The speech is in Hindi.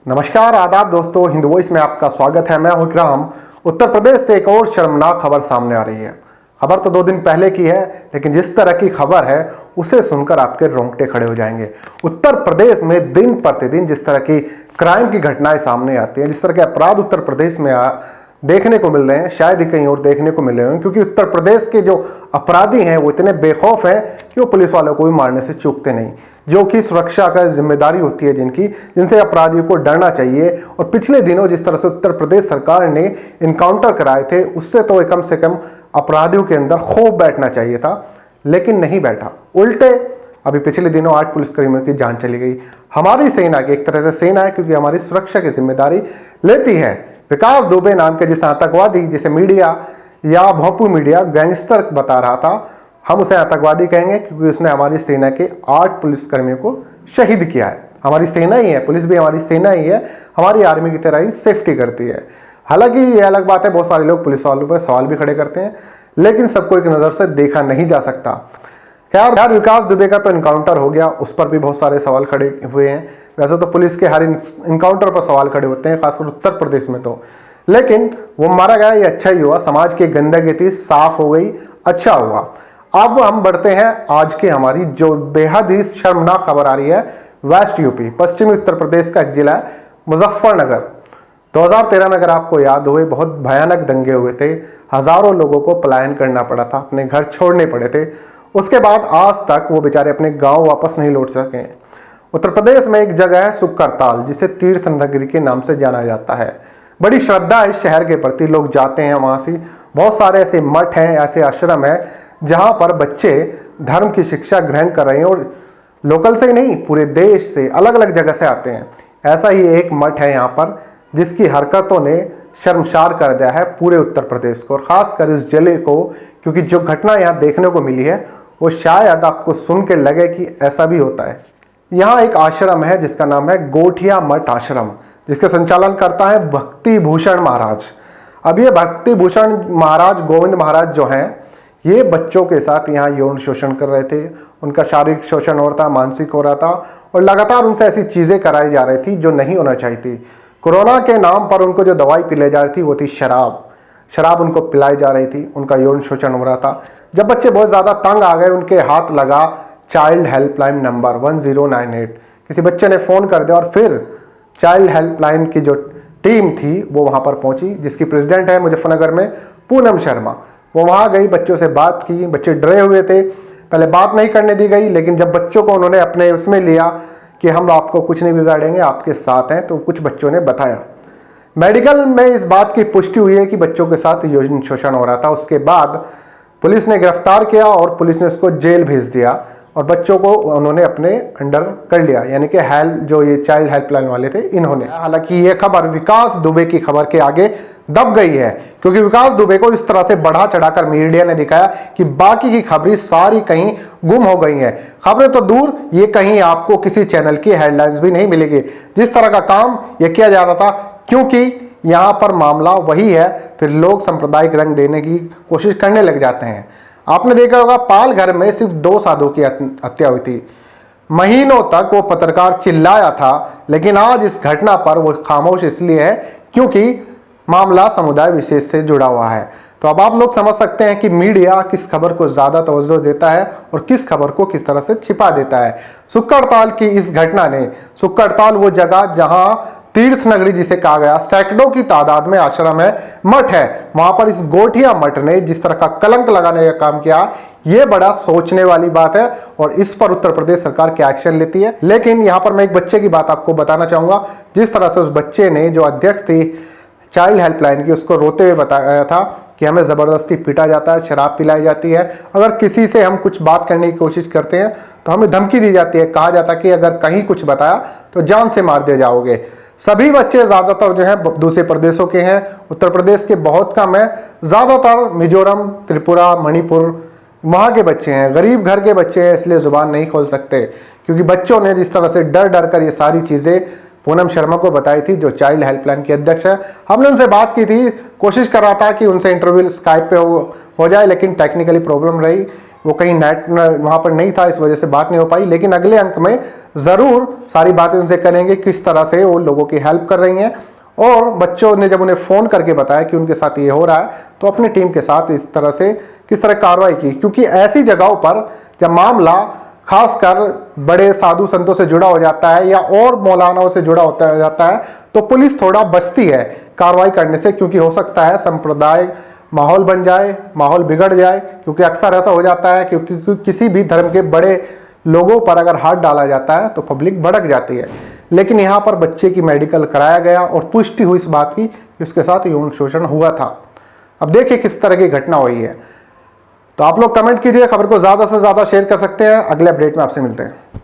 नमस्कार, आदाब दोस्तों, हिंद वॉइस में आपका स्वागत है। मैं हूं इकराम। उत्तर प्रदेश से एक और शर्मनाक खबर सामने आ रही है। खबर तो 2 दिन पहले की है, लेकिन जिस तरह की खबर है उसे सुनकर आपके रोंगटे खड़े हो जाएंगे। उत्तर प्रदेश में दिन प्रतिदिन जिस तरह की क्राइम की घटनाएं सामने आती हैं, जिस तरह के अपराध उत्तर प्रदेश में देखने को मिल रहे हैं, शायद ही कहीं और देखने को मिल रहे हैं, क्योंकि उत्तर प्रदेश के जो अपराधी हैं वो इतने बेखौफ हैं कि वो पुलिस वालों को भी मारने से चूकते नहीं, जो कि सुरक्षा का जिम्मेदारी होती है जिनसे अपराधियों को डरना चाहिए। और पिछले दिनों जिस तरह से उत्तर प्रदेश सरकार ने इनकाउंटर कराए थे, उससे तो कम से कम अपराधियों के अंदर खौफ बैठना चाहिए था, लेकिन नहीं बैठा। उल्टे अभी पिछले दिनों 8 पुलिसकर्मियों की जान चली गई। हमारी सेना की, एक तरह से सेना है क्योंकि हमारी सुरक्षा की जिम्मेदारी लेती है, विकास दुबे नाम के जिस आतंकवादी, जिसे मीडिया या भोंपू मीडिया गैंगस्टर बता रहा था, हम उसे आतंकवादी कहेंगे क्योंकि उसने हमारी सेना के 8 पुलिसकर्मियों को शहीद किया है। हमारी सेना ही है, पुलिस भी हमारी सेना ही है, हमारी आर्मी की तरह ही सेफ्टी करती है। हालांकि ये अलग बात है, बहुत सारे लोग पुलिस वालों पर सवाल भी खड़े करते हैं, लेकिन सबको एक नज़र से देखा नहीं जा सकता। खैर, विकास दुबे का तो इनकाउंटर हो गया, उस पर भी बहुत सारे सवाल खड़े हुए हैं। वैसे तो पुलिस के हर इनकाउंटर पर सवाल खड़े होते हैं, खासकर उत्तर प्रदेश में तो, लेकिन वो मारा गया, ये अच्छा ही हुआ। समाज की गंदगी थी, साफ हो गई, अच्छा हुआ। अब हम बढ़ते हैं आज की हमारी जो बेहद ही शर्मनाक खबर आ रही है वेस्ट यूपी, पश्चिमी उत्तर प्रदेश का एक जिला है मुजफ्फरनगर। 2013 में अगर आपको याद हुए, बहुत भयानक दंगे हुए थे, हजारों लोगों को पलायन करना पड़ा था, अपने घर छोड़ने पड़े थे। उसके बाद आज तक वो बेचारे अपने गांव वापस नहीं लौट सके। उत्तर प्रदेश में एक जगह है सुक्करताल, जिसे तीर्थ नगरी के नाम से जाना जाता है। बड़ी श्रद्धा है इस शहर के प्रति, लोग जाते हैं वहां से। बहुत सारे ऐसे मठ हैं, ऐसे आश्रम हैं जहां पर बच्चे धर्म की शिक्षा ग्रहण कर रहे हैं, और लोकल से ही नहीं, पूरे देश से, अलग अलग जगह से आते हैं। ऐसा ही एक मठ है यहाँ पर, जिसकी हरकतों ने शर्मसार कर दिया है पूरे उत्तर प्रदेश को, और खासकर इस जिले को, क्योंकि जो घटना यहाँ देखने को मिली है वो शायद आपको सुन के लगे कि ऐसा भी होता है। यहाँ एक आश्रम है जिसका नाम है गोठिया मठ आश्रम, जिसका संचालन करता है भक्ति भूषण महाराज। अब ये भक्ति भूषण महाराज, गोविंद महाराज जो हैं, ये बच्चों के साथ यहाँ यौन शोषण कर रहे थे। उनका शारीरिक शोषण हो रहा था, मानसिक हो रहा था, और लगातार उनसे ऐसी चीज़ें कराई जा रही थी जो नहीं होना चाहिए थी। कोरोना के नाम पर उनको जो दवाई पिलाई जा रही थी वो थी शराब उनको पिलाई जा रही थी, उनका यौन शोषण हो रहा था। जब बच्चे बहुत ज़्यादा तंग आ गए, उनके हाथ लगा चाइल्ड हेल्पलाइन नंबर 1098। किसी बच्चे ने फ़ोन कर दिया और फिर चाइल्ड हेल्पलाइन की जो टीम थी वो वहाँ पर पहुँची, जिसकी प्रेसिडेंट है मुजफ्फरनगर में पूनम शर्मा। वो वहाँ गई, बच्चों से बात की। बच्चे डरे हुए थे, पहले बात नहीं करने दी गई, लेकिन जब बच्चों को उन्होंने अपने उसमें लिया कि हम आपको कुछ नहीं बिगाड़ेंगे, आपके साथ हैं, तो कुछ बच्चों ने बताया। मेडिकल में इस बात की पुष्टि हुई है कि बच्चों के साथ यौन शोषण हो रहा था। उसके बाद पुलिस ने गिरफ्तार किया और पुलिस ने उसको जेल भेज दिया, और बच्चों को उन्होंने अपने अंडर कर लिया, यानी कि जो ये चाइल्ड हेल्पलाइन वाले थे इन्होंने। हालांकि ये खबर विकास दुबे की खबर के आगे दब गई है, क्योंकि विकास दुबे को इस तरह से बढ़ा चढ़ाकर मीडिया ने दिखाया कि बाकी की खबरें सारी कहीं गुम हो गई हैं। खबरें तो दूर, ये कहीं आपको किसी चैनल की हेडलाइंस भी नहीं मिलेगी। जिस तरह का काम ये किया जा रहा था, क्योंकि यहाँ पर मामला वही है, फिर लोग सांप्रदायिक रंग देने की कोशिश करने लग जाते हैं। आपने देखा होगा, पालघर में सिर्फ 2 साधुओं की हत्या हुई थी। महीनों तक वो पत्रकार चिल्लाया था, लेकिन आज इस घटना पर वो खामोश इसलिए है क्योंकि मामला समुदाय विशेष से जुड़ा हुआ है। तो अब आप लोग समझ सकते हैं कि मीडिया किस खबर को ज्यादा तवज्जो देता है और किस खबर को किस तरह से छिपा देता है। सुक्करताल की इस घटना ने, सुक्करताल वो जगह जहां तीर्थ नगरी जिसे कहा गया, सैकड़ों की तादाद में आश्रम है, मठ है, वहां पर इस गोठिया मठ ने जिस तरह का कलंक लगाने का काम किया, यह बड़ा सोचने वाली बात है, और इस पर उत्तर प्रदेश सरकार क्या एक्शन लेती है। लेकिन यहां पर मैं एक बच्चे की बात आपको बताना चाहूंगा। जिस तरह से उस बच्चे ने, जो अध्यक्ष थी चाइल्ड हेल्पलाइन की, उसको रोते हुए बताया था कि हमें ज़बरदस्ती पीटा जाता है, शराब पिलाई जाती है, अगर किसी से हम कुछ बात करने की कोशिश करते हैं तो हमें धमकी दी जाती है, कहा जाता है कि अगर कहीं कुछ बताया तो जान से मार दिए जाओगे। सभी बच्चे ज़्यादातर जो हैं दूसरे प्रदेशों के हैं, उत्तर प्रदेश के बहुत कम है। ज़्यादातर मिजोरम, त्रिपुरा, मणिपुर, वहाँ के बच्चे हैं, गरीब घर के बच्चे हैं, इसलिए ज़ुबान नहीं खोल सकते, क्योंकि बच्चों ने जिस तरह से डर डर कर ये सारी चीज़ें पूनम शर्मा को बताई थी, जो चाइल्ड हेल्पलाइन की अध्यक्ष है। हमने उनसे बात की थी, कोशिश कर रहा था कि उनसे इंटरव्यू स्काइप पे हो जाए, लेकिन टेक्निकली प्रॉब्लम रही, वो कहीं नेट वहाँ पर नहीं था, इस वजह से बात नहीं हो पाई। लेकिन अगले अंक में ज़रूर सारी बातें उनसे करेंगे, किस तरह से वो लोगों की हेल्प कर रही हैं। और बच्चों ने जब उन्हें फ़ोन करके बताया कि उनके साथ ये हो रहा है, तो अपनी टीम के साथ इस तरह से किस तरह कार्रवाई की। क्योंकि ऐसी जगहों पर जब मामला खासकर बड़े साधु संतों से जुड़ा हो जाता है या और मौलानाओं से जुड़ा होता जाता है, तो पुलिस थोड़ा बचती है कार्रवाई करने से, क्योंकि हो सकता है सांप्रदायिक माहौल बन जाए, माहौल बिगड़ जाए। क्योंकि अक्सर ऐसा हो जाता है क्योंकि किसी भी धर्म के बड़े लोगों पर अगर हाथ डाला जाता है तो पब्लिक भड़क जाती है। लेकिन यहाँ पर बच्चे की मेडिकल कराया गया और पुष्टि हुई इस बात की कि उसके साथ यौन शोषण हुआ था। अब देखिए किस तरह की घटना हुई है। तो आप लोग कमेंट कीजिए, खबर को ज़्यादा से ज़्यादा शेयर कर सकते हैं। अगले अपडेट में आपसे मिलते हैं।